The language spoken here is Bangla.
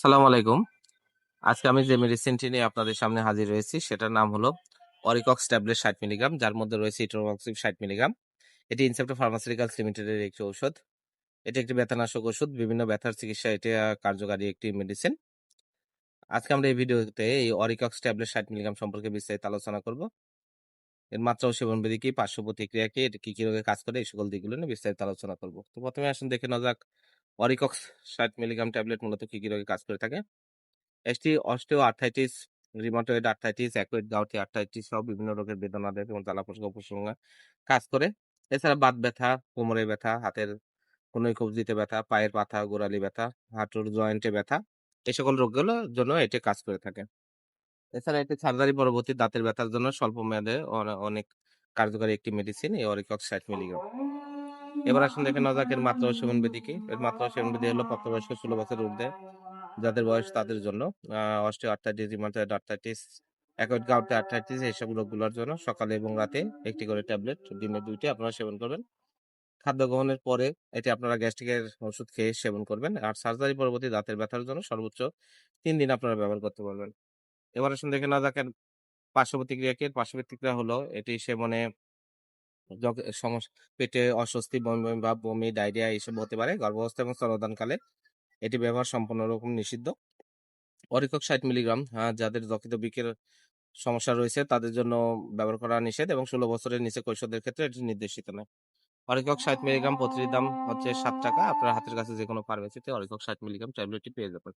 আসসালামু আলাইকুম। আজকে আমি যে মেডিসিনটি নিয়ে আপনাদের সামনে হাজির হয়েছি সেটার নাম হলো অরিকক্স ট্যাবলেট 60 মিলিগ্রাম, যার মধ্যে রয়েছে ইটোরক্সিব 60 মিলিগ্রাম। এটি ইনসেপ্টা ফার্মাসিউটিক্যালস লিমিটেডের একটি ঔষধ। এটি একটি ব্যথানাশক ওষুধ। বিভিন্ন ব্যথার চিকিৎসায় এটা কার্যকারী একটি মেডিসিন। আজকে আমরা এই ভিডিওতে এই অরিকক্স ট্যাবলেট 60 মিলিগ্রাম সম্পর্কে বিস্তারিত আলোচনা করব। এর মাত্রা ও সেবন বিধি কি, পার্শ্ব প্রতিক্রিয়া কি, এটা কি রোগে কাজ করে, এই সকল দিকগুলো নিয়ে বিস্তারিত আলোচনা করব। তো প্রথমে আসুন দেখে নেওয়া যাক অরিকক্স 60 মিলিগ্রাম ট্যাবলেট মূলত কি রোগে কাজ করে থাকে। এটি osteoarthritis, rheumatoid arthritis, acute gouty arthritis সহ বিভিন্ন রোগের বেদনা দেয় এবং জ্বালা-পোড়া উপশমে কাজ করে। এছাড়া বাত ব্যথা, কোমরে ব্যথা, হাতের কনুই কবজিতে ব্যথা, পায়ের পাতা, গোড়ালি ব্যথা, হাঁটুর জয়েন্টে ব্যথা, এই সকল রোগগুলোর জন্য এটি কাজ করে থাকে। এছাড়া এটি সার্জারি পরবর্তী দাঁতের ব্যথার জন্য স্বল্প মেয়াদে অনেক কার্যকরী একটি মেডিসিন এই অরিকক্স 60 মিলিগ্রাম। এবার আসুন দেখে নেওয়া যাক এর মাত্রা ও সেবনবিধি কি। এর মাত্রা ও সেবনবিধি হলো প্রাপ্তবয়স্ক 16 বছরের ঊর্ধ্বে যাদের বয়স তাদের জন্য osteoarthritis, rheumatoid arthritis, acute gouty arthritis এইসব রোগগুলোর জন্য সকালে এবং রাতে একটি করে ট্যাবলেট, দিনে 2 টি আপনারা সেবন করবেন। খাদ্য গ্রহণের পরে এটি আপনারা গ্যাস্ট্রিকের ওষুধ খেয়ে সেবন করবেন। আর সার্জারি পরবর্তী দাঁতের ব্যথার জন্য সর্বোচ্চ 3 দিন আপনারা ব্যবহার করতে পারবেন। এবার আসুন দেখে নেওয়া যাক এর পার্শ্ব প্রতিক্রিয়া কি। এর পার্শ্ব প্রতিক্রিয়া হলো এটি সেবনে পেটে অস্বস্তি, বমি, বমি ভাব, বমি, ডায়রিয়া এইসব হতে পারে। গর্ভাবস্থা এবং স্তন্যদানকালে এটি ব্যবহার সম্পূর্ণ রকম নিষিদ্ধ। অরিকক 60 মিলিগ্রাম যাদের যকৃত বৃক্কের সমস্যা রয়েছে তাদের জন্য ব্যবহার করা নিষেধ এবং 16 বছরের নিচে কৈশোরদের ক্ষেত্রে এটি নির্দেশিত নয়। অরিকক 60 মিলিগ্রাম প্রতিটির দাম হচ্ছে ৳7। আপনার হাতের কাছে যেকোনো ফার্মেসিতে অরিকক 60 মিলিগ্রাম ট্যাবলেটটি পেয়ে যাবেন।